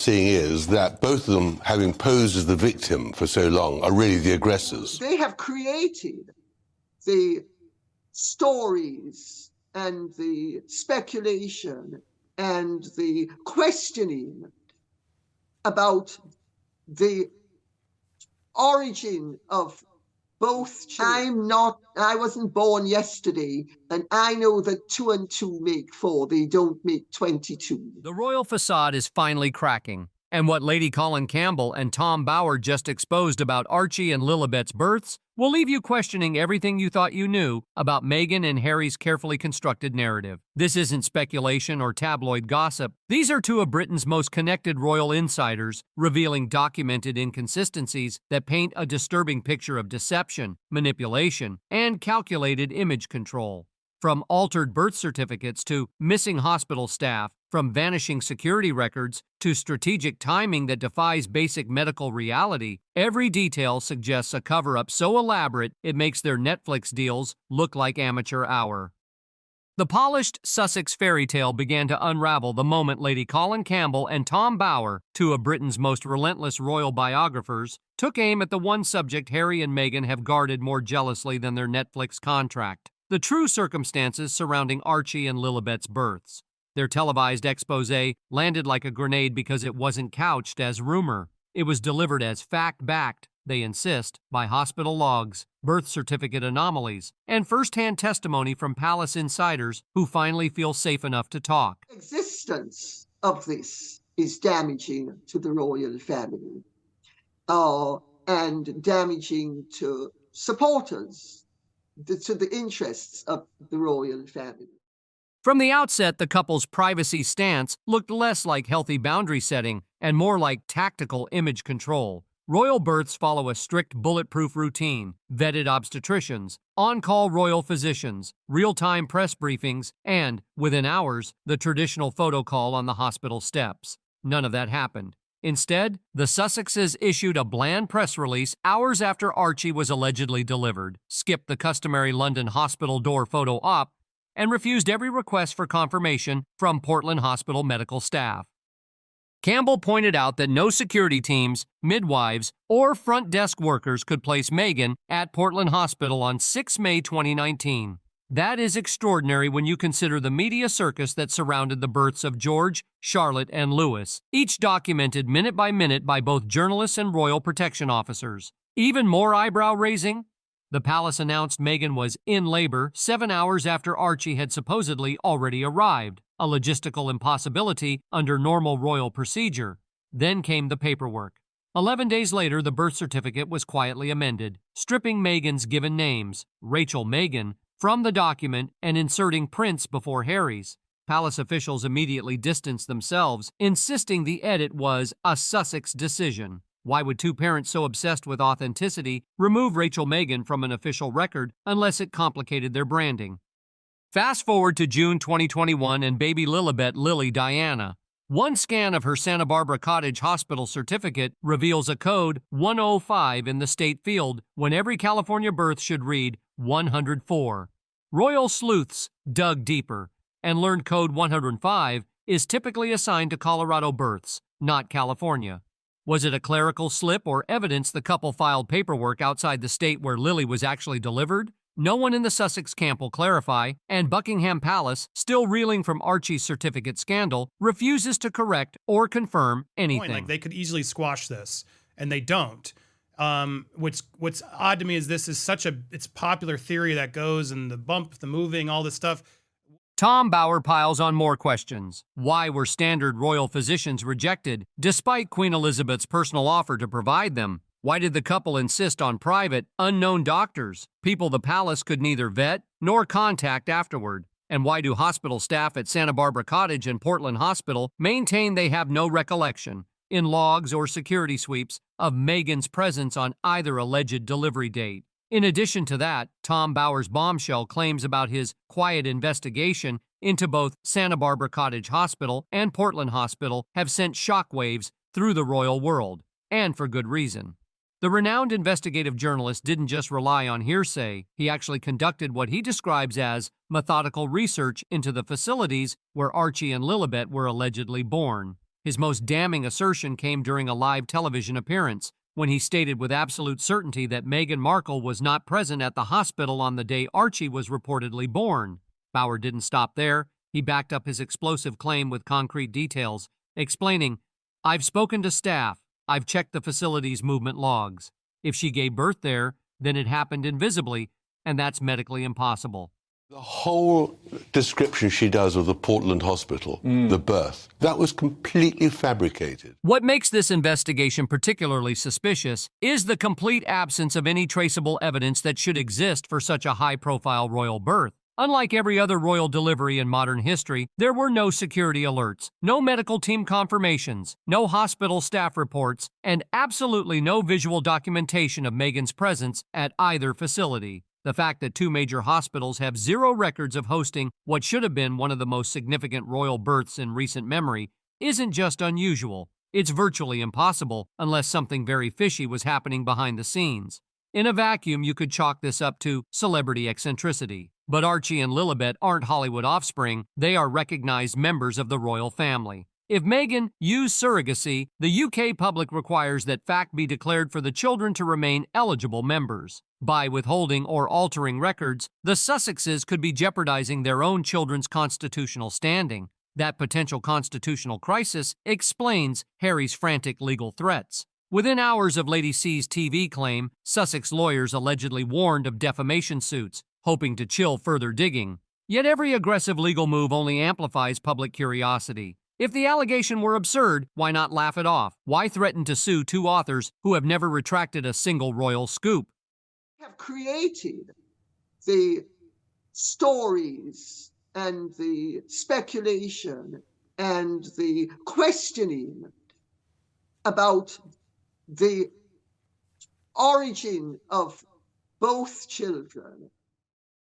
Seeing is that both of them, having posed as the victim for so long, are really the aggressors. They have created the stories and the speculation and the questioning about the origin of both children. I wasn't born yesterday, and I know that 2 and 2 make 4. They don't make 22. The royal facade is finally cracking, and what Lady Colin Campbell and Tom Bower just exposed about Archie and Lilibet's births will leave you questioning everything you thought you knew about Meghan and Harry's carefully constructed narrative. This isn't speculation or tabloid gossip. These are two of Britain's most connected royal insiders, revealing documented inconsistencies that paint a disturbing picture of deception, manipulation, and calculated image control. From altered birth certificates to missing hospital staff, from vanishing security records to strategic timing that defies basic medical reality, every detail suggests a cover-up so elaborate it makes their Netflix deals look like amateur hour. The polished Sussex fairy tale began to unravel the moment Lady Colin Campbell and Tom Bower, two of Britain's most relentless royal biographers, took aim at the one subject Harry and Meghan have guarded more jealously than their Netflix contract: the true circumstances surrounding Archie and Lilibet's births. Their televised exposé landed like a grenade because it wasn't couched as rumor. It was delivered as fact-backed, they insist, by hospital logs, birth certificate anomalies, and first-hand testimony from palace insiders who finally feel safe enough to talk. The existence of this is damaging to the royal family, and damaging to supporters, to the interests of the royal family. From the outset, the couple's privacy stance looked less like healthy boundary setting and more like tactical image control. Royal births follow a strict bulletproof routine: vetted obstetricians, on-call royal physicians, real-time press briefings, and, within hours, the traditional photo call on the hospital steps. None of that happened. Instead, the Sussexes issued a bland press release hours after Archie was allegedly delivered, skipped the customary London hospital door photo op, and refused every request for confirmation from Portland Hospital medical staff. Campbell pointed out that no security teams, midwives, or front desk workers could place Meghan at Portland Hospital on 6 May 2019. That is extraordinary when you consider the media circus that surrounded the births of George, Charlotte, and Louis, each documented minute by minute by both journalists and royal protection officers. Even more eyebrow-raising? The palace announced Meghan was in labor 7 hours after Archie had supposedly already arrived, a logistical impossibility under normal royal procedure. Then came the paperwork. 11 days later, the birth certificate was quietly amended, stripping Meghan's given names, Rachel Meghan, from the document and inserting Prince before Harry's. Palace officials immediately distanced themselves, insisting the edit was a Sussex decision. Why would two parents so obsessed with authenticity remove Rachel Meghan from an official record unless it complicated their branding? Fast forward to June 2021 and baby Lilibet Lily Diana. One scan of her Santa Barbara Cottage Hospital certificate reveals a code 105 in the state field when every California birth should read 104. Royal sleuths dug deeper and learned code 105 is typically assigned to Colorado births, not California. Was it a clerical slip or evidence the couple filed paperwork outside the state where Lily was actually delivered? No one in the Sussex camp will clarify, and Buckingham Palace, still reeling from Archie's certificate scandal, refuses to correct or confirm anything. Like, they could easily squash this, and they don't. What's odd to me is this is it's popular theory that goes, and the bump, the moving, all this stuff. Tom Bower piles on more questions. Why were standard royal physicians rejected, despite Queen Elizabeth's personal offer to provide them? Why did the couple insist on private, unknown doctors, people the palace could neither vet nor contact afterward? And why do hospital staff at Santa Barbara Cottage and Portland Hospital maintain they have no recollection, in logs or security sweeps, of Meghan's presence on either alleged delivery date? In addition to that, Tom Bower's bombshell claims about his quiet investigation into both Santa Barbara Cottage Hospital and Portland Hospital have sent shockwaves through the royal world, and for good reason. The renowned investigative journalist didn't just rely on hearsay, he actually conducted what he describes as methodical research into the facilities where Archie and Lilibet were allegedly born. His most damning assertion came during a live television appearance, when he stated with absolute certainty that Meghan Markle was not present at the hospital on the day Archie was reportedly born. Bauer didn't stop there. He backed up his explosive claim with concrete details, explaining, "I've spoken to staff. I've checked the facility's movement logs. If she gave birth there, then it happened invisibly, and that's medically impossible." The whole description she does of the Portland hospital, the birth, that was completely fabricated. What makes this investigation particularly suspicious is the complete absence of any traceable evidence that should exist for such a high-profile royal birth. Unlike every other royal delivery in modern history, there were no security alerts, no medical team confirmations, no hospital staff reports, and absolutely no visual documentation of Meghan's presence at either facility. The fact that two major hospitals have zero records of hosting what should have been one of the most significant royal births in recent memory isn't just unusual, it's virtually impossible unless something very fishy was happening behind the scenes. In a vacuum, you could chalk this up to celebrity eccentricity. But Archie and Lilibet aren't Hollywood offspring, they are recognized members of the royal family. If Meghan used surrogacy, the UK public requires that fact be declared for the children to remain eligible members. By withholding or altering records, the Sussexs could be jeopardizing their own children's constitutional standing. That potential constitutional crisis explains Harry's frantic legal threats. Within hours of Lady C's TV claim, Sussex lawyers allegedly warned of defamation suits, hoping to chill further digging. Yet every aggressive legal move only amplifies public curiosity. If the allegation were absurd, why not laugh it off? Why threaten to sue two authors who have never retracted a single royal scoop? Have created the stories and the speculation and the questioning about the origin of both children.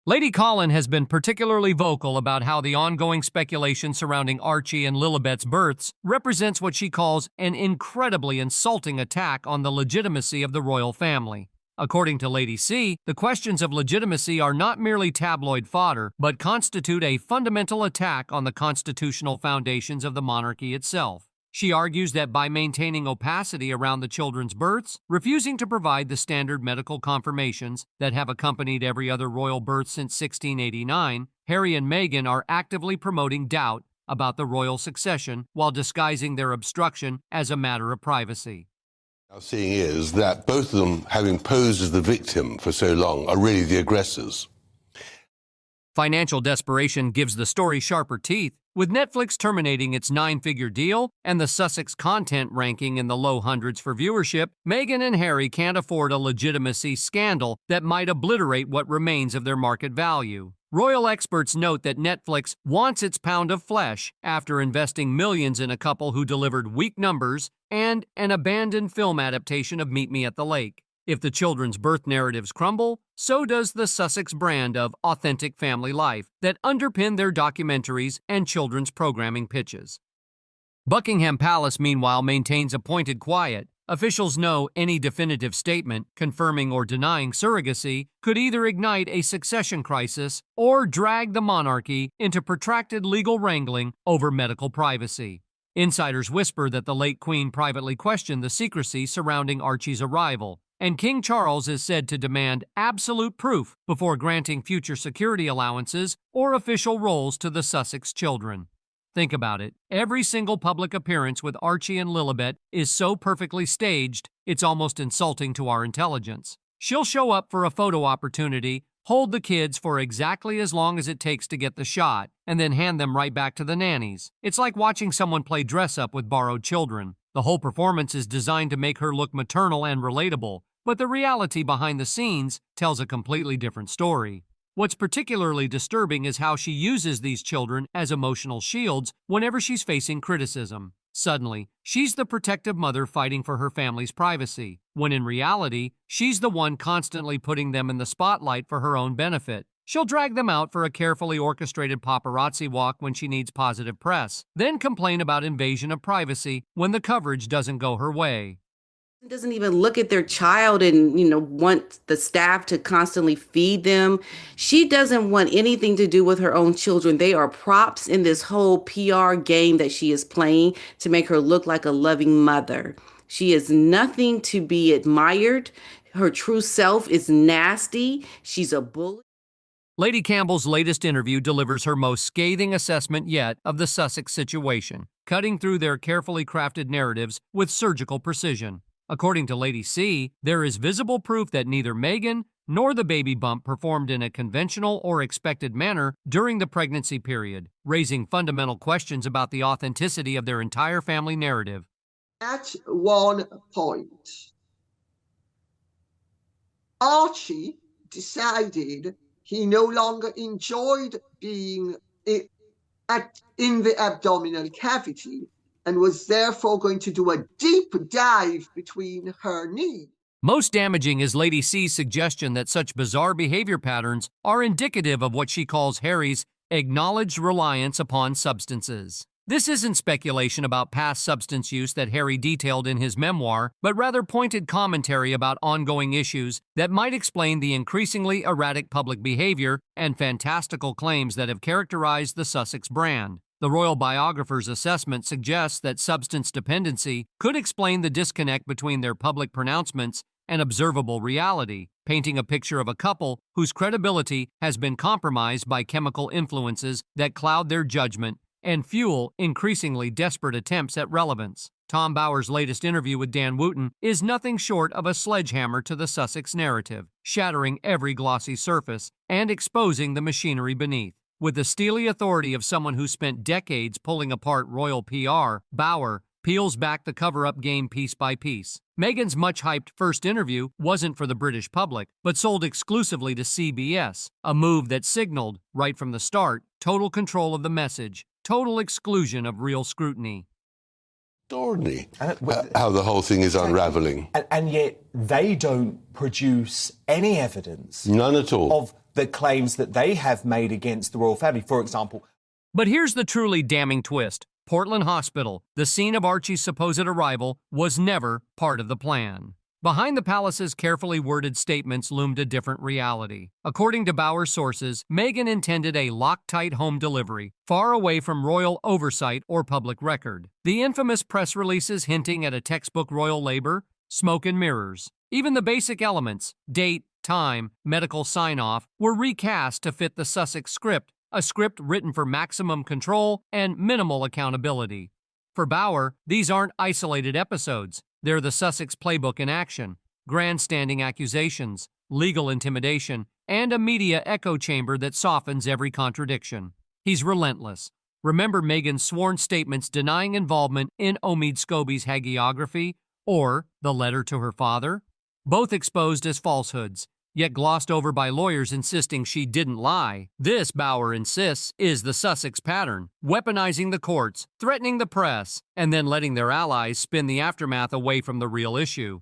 Lady Colin has been particularly vocal about how the ongoing speculation surrounding Archie and Lilibet's births represents what she calls an incredibly insulting attack on the legitimacy of the royal family. According to Lady C, the questions of legitimacy are not merely tabloid fodder, but constitute a fundamental attack on the constitutional foundations of the monarchy itself. She argues that by maintaining opacity around the children's births, refusing to provide the standard medical confirmations that have accompanied every other royal birth since 1689, Harry and Meghan are actively promoting doubt about the royal succession while disguising their obstruction as a matter of privacy. Our seeing is that both of them, having posed as the victim for so long, are really the aggressors. Financial desperation gives the story sharper teeth. With Netflix terminating its 9-figure deal and the Sussex content ranking in the low hundreds for viewership, Meghan and Harry can't afford a legitimacy scandal that might obliterate what remains of their market value. Royal experts note that Netflix wants its pound of flesh after investing millions in a couple who delivered weak numbers and an abandoned film adaptation of Meet Me at the Lake. If the children's birth narratives crumble, so does the Sussex brand of authentic family life that underpin their documentaries and children's programming pitches. Buckingham Palace, meanwhile, maintains appointed quiet. Officials know any definitive statement, confirming or denying surrogacy, could either ignite a succession crisis or drag the monarchy into protracted legal wrangling over medical privacy. Insiders whisper that the late Queen privately questioned the secrecy surrounding Archie's arrival, and King Charles is said to demand absolute proof before granting future security allowances or official roles to the Sussex children. Think about it. Every single public appearance with Archie and Lilibet is so perfectly staged, it's almost insulting to our intelligence. She'll show up for a photo opportunity, hold the kids for exactly as long as it takes to get the shot, and then hand them right back to the nannies. It's like watching someone play dress-up with borrowed children. The whole performance is designed to make her look maternal and relatable, but the reality behind the scenes tells a completely different story. What's particularly disturbing is how she uses these children as emotional shields whenever she's facing criticism. Suddenly, she's the protective mother fighting for her family's privacy, when in reality, she's the one constantly putting them in the spotlight for her own benefit. She'll drag them out for a carefully orchestrated paparazzi walk when she needs positive press, then complain about invasion of privacy when the coverage doesn't go her way. Doesn't even look at their child and, want the staff to constantly feed them. She doesn't want anything to do with her own children. They are props in this whole PR game that she is playing to make her look like a loving mother. She is nothing to be admired. Her true self is nasty. She's a bully. Lady Campbell's latest interview delivers her most scathing assessment yet of the Sussex situation, cutting through their carefully crafted narratives with surgical precision. According to Lady C, there is visible proof that neither Meghan nor the baby bump performed in a conventional or expected manner during the pregnancy period, raising fundamental questions about the authenticity of their entire family narrative. At one point, Archie decided he no longer enjoyed being in the abdominal cavity and was therefore going to do a deep dive between her knees. Most damaging is Lady C's suggestion that such bizarre behavior patterns are indicative of what she calls Harry's acknowledged reliance upon substances. This isn't speculation about past substance use that Harry detailed in his memoir, but rather pointed commentary about ongoing issues that might explain the increasingly erratic public behavior and fantastical claims that have characterized the Sussex brand. The royal biographer's assessment suggests that substance dependency could explain the disconnect between their public pronouncements and observable reality, painting a picture of a couple whose credibility has been compromised by chemical influences that cloud their judgment and fuel increasingly desperate attempts at relevance. Tom Bower's latest interview with Dan Wooten is nothing short of a sledgehammer to the Sussex narrative, shattering every glossy surface and exposing the machinery beneath. With the steely authority of someone who spent decades pulling apart royal PR, Bower peels back the cover-up game piece by piece. Meghan's much-hyped first interview wasn't for the British public, but sold exclusively to CBS, a move that signaled, right from the start, total control of the message, total exclusion of real scrutiny. Extraordinary how the whole thing is unravelling. And yet they don't produce any evidence. None at all. Of the claims that they have made against the royal family, for example. But here's the truly damning twist. Portland Hospital, the scene of Archie's supposed arrival, was never part of the plan. Behind the palace's carefully worded statements loomed a different reality. According to Bower sources, Meghan intended a Loctite home delivery, far away from royal oversight or public record. The infamous press releases hinting at a textbook royal labor, smoke and mirrors. Even the basic elements, date, time, medical sign-off, were recast to fit the Sussex script, a script written for maximum control and minimal accountability. For Bower, these aren't isolated episodes. They're the Sussex playbook in action: grandstanding accusations, legal intimidation, and a media echo chamber that softens every contradiction. He's relentless. Remember Meghan's sworn statements denying involvement in Omid Scobie's hagiography or the letter to her father? Both exposed as falsehoods, yet glossed over by lawyers insisting she didn't lie. This, Bower insists, is the Sussex pattern: weaponizing the courts, threatening the press, and then letting their allies spin the aftermath away from the real issue.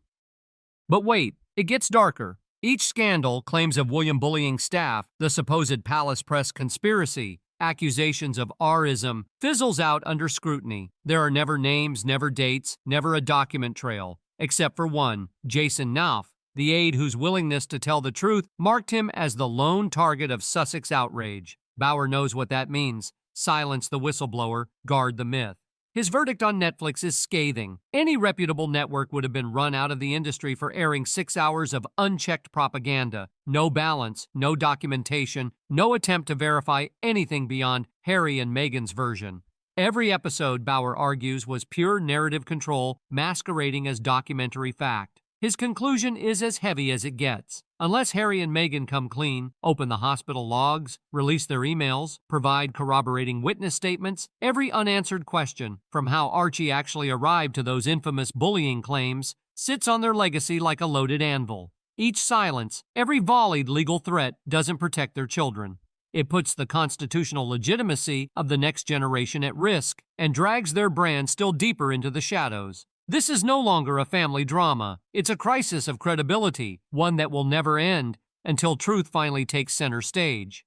But wait, it gets darker. Each scandal, claims of William bullying staff, the supposed palace press conspiracy, accusations of R-ism, fizzles out under scrutiny. There are never names, never dates, never a document trail, except for one, Jason Nauf, the aide whose willingness to tell the truth marked him as the lone target of Sussex outrage. Bower knows what that means: silence the whistleblower, guard the myth. His verdict on Netflix is scathing. Any reputable network would have been run out of the industry for airing 6 hours of unchecked propaganda. No balance, no documentation, no attempt to verify anything beyond Harry and Meghan's version. Every episode, Bower argues, was pure narrative control masquerading as documentary fact. His conclusion is as heavy as it gets. Unless Harry and Meghan come clean, open the hospital logs, release their emails, provide corroborating witness statements, every unanswered question, from how Archie actually arrived to those infamous bullying claims, sits on their legacy like a loaded anvil. Each silence, every volleyed legal threat doesn't protect their children. It puts the constitutional legitimacy of the next generation at risk and drags their brand still deeper into the shadows. This is no longer a family drama. It's a crisis of credibility, one that will never end until truth finally takes center stage.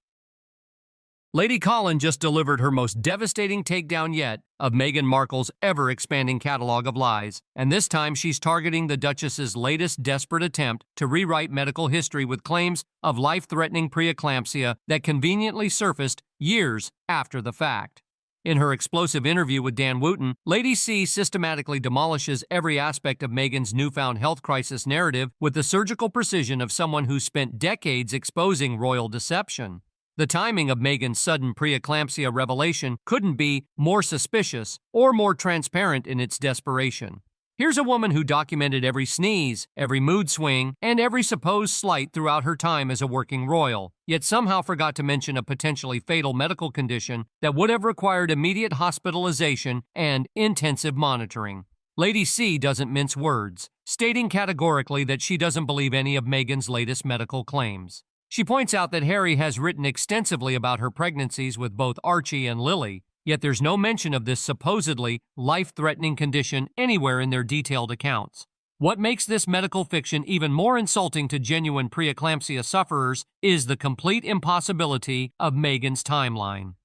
Lady Colin just delivered her most devastating takedown yet of Meghan Markle's ever-expanding catalog of lies, and this time she's targeting the Duchess's latest desperate attempt to rewrite medical history with claims of life-threatening preeclampsia that conveniently surfaced years after the fact. In her explosive interview with Dan Wooten, Lady C systematically demolishes every aspect of Meghan's newfound health crisis narrative with the surgical precision of someone who spent decades exposing royal deception. The timing of Meghan's sudden preeclampsia revelation couldn't be more suspicious or more transparent in its desperation. Here's a woman who documented every sneeze, every mood swing, and every supposed slight throughout her time as a working royal, yet somehow forgot to mention a potentially fatal medical condition that would have required immediate hospitalization and intensive monitoring. Lady C doesn't mince words, stating categorically that she doesn't believe any of Meghan's latest medical claims. She points out that Harry has written extensively about her pregnancies with both Archie and Lily, yet there's no mention of this supposedly life-threatening condition anywhere in their detailed accounts. What makes this medical fiction even more insulting to genuine preeclampsia sufferers is the complete impossibility of Meghan's timeline.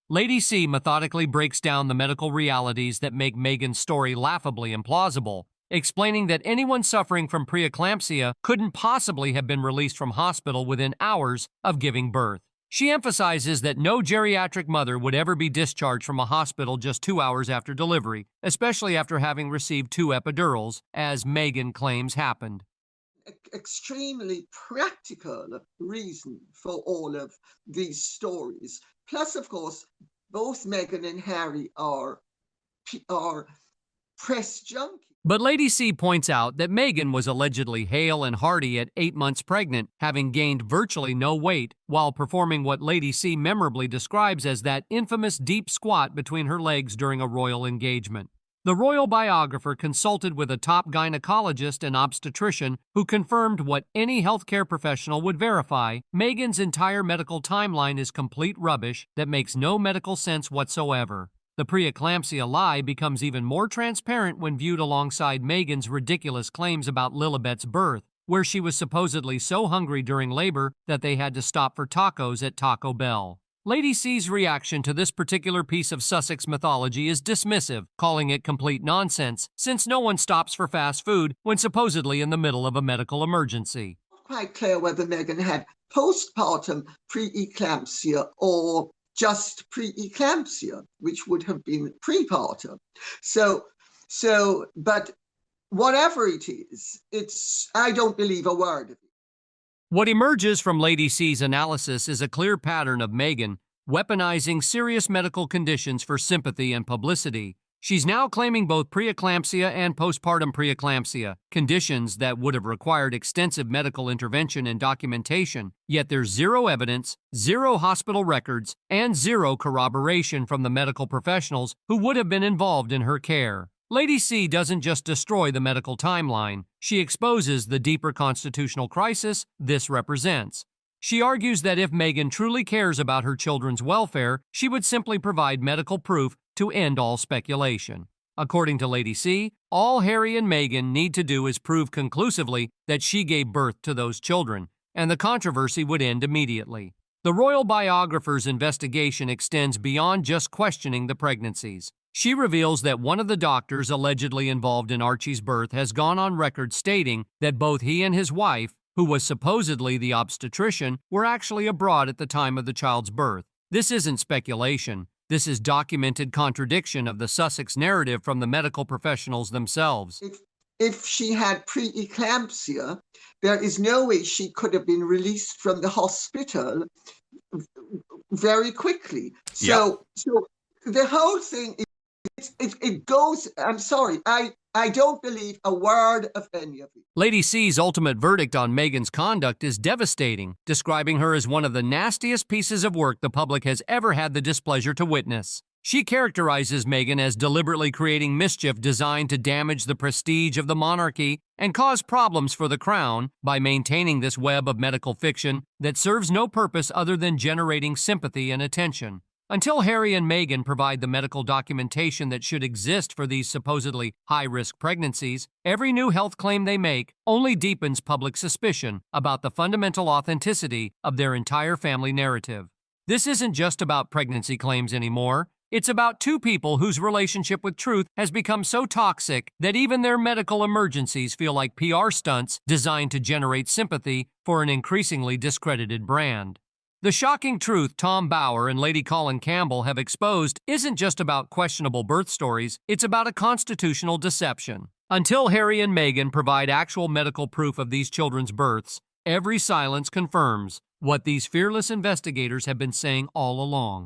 Lady C methodically breaks down the medical realities that make Meghan's story laughably implausible, explaining that anyone suffering from preeclampsia couldn't possibly have been released from hospital within hours of giving birth. She emphasizes that no geriatric mother would ever be discharged from a hospital just 2 hours after delivery, especially after having received 2 epidurals, as Meghan claims happened. Extremely practical reason for all of these stories. Plus, of course, both Meghan and Harry are press junkies. But Lady C points out that Meghan was allegedly hale and hearty at 8 months pregnant, having gained virtually no weight, while performing what Lady C memorably describes as that infamous deep squat between her legs during a royal engagement. The royal biographer consulted with a top gynecologist and obstetrician who confirmed what any healthcare professional would verify: Meghan's entire medical timeline is complete rubbish that makes no medical sense whatsoever. The preeclampsia lie becomes even more transparent when viewed alongside Meghan's ridiculous claims about Lilibet's birth, where she was supposedly so hungry during labor that they had to stop for tacos at Taco Bell. Lady C's reaction to this particular piece of Sussex mythology is dismissive, calling it complete nonsense, since no one stops for fast food when supposedly in the middle of a medical emergency. Not quite clear whether Meghan had postpartum preeclampsia or just preeclampsia, which would have been prepartum. But whatever it is, I don't believe a word of it. What emerges from Lady C's analysis is a clear pattern of Meghan weaponizing serious medical conditions for sympathy and publicity. She's now claiming both preeclampsia and postpartum preeclampsia, conditions that would have required extensive medical intervention and documentation, yet there's zero evidence, zero hospital records, and zero corroboration from the medical professionals who would have been involved in her care. Lady C doesn't just destroy the medical timeline, she exposes the deeper constitutional crisis this represents. She argues that if Meghan truly cares about her children's welfare, she would simply provide medical proof to end all speculation. According to Lady C, all Harry and Meghan need to do is prove conclusively that she gave birth to those children, and the controversy would end immediately. The royal biographer's investigation extends beyond just questioning the pregnancies. She reveals that one of the doctors allegedly involved in Archie's birth has gone on record stating that both he and his wife, who was supposedly the obstetrician, were actually abroad at the time of the child's birth. This isn't speculation. This is documented contradiction of the Sussex narrative from the medical professionals themselves. If she had preeclampsia, there is no way she could have been released from the hospital very quickly. So the whole thing, it goes, I'm sorry, I don't believe a word of any of it. Lady C's ultimate verdict on Meghan's conduct is devastating, describing her as one of the nastiest pieces of work the public has ever had the displeasure to witness. She characterizes Meghan as deliberately creating mischief designed to damage the prestige of the monarchy and cause problems for the crown by maintaining this web of medical fiction that serves no purpose other than generating sympathy and attention. Until Harry and Meghan provide the medical documentation that should exist for these supposedly high-risk pregnancies, every new health claim they make only deepens public suspicion about the fundamental authenticity of their entire family narrative. This isn't just about pregnancy claims anymore. It's about two people whose relationship with truth has become so toxic that even their medical emergencies feel like PR stunts designed to generate sympathy for an increasingly discredited brand. The shocking truth Tom Bower and Lady Colin Campbell have exposed isn't just about questionable birth stories, it's about a constitutional deception. Until Harry and Meghan provide actual medical proof of these children's births, every silence confirms what these fearless investigators have been saying all along.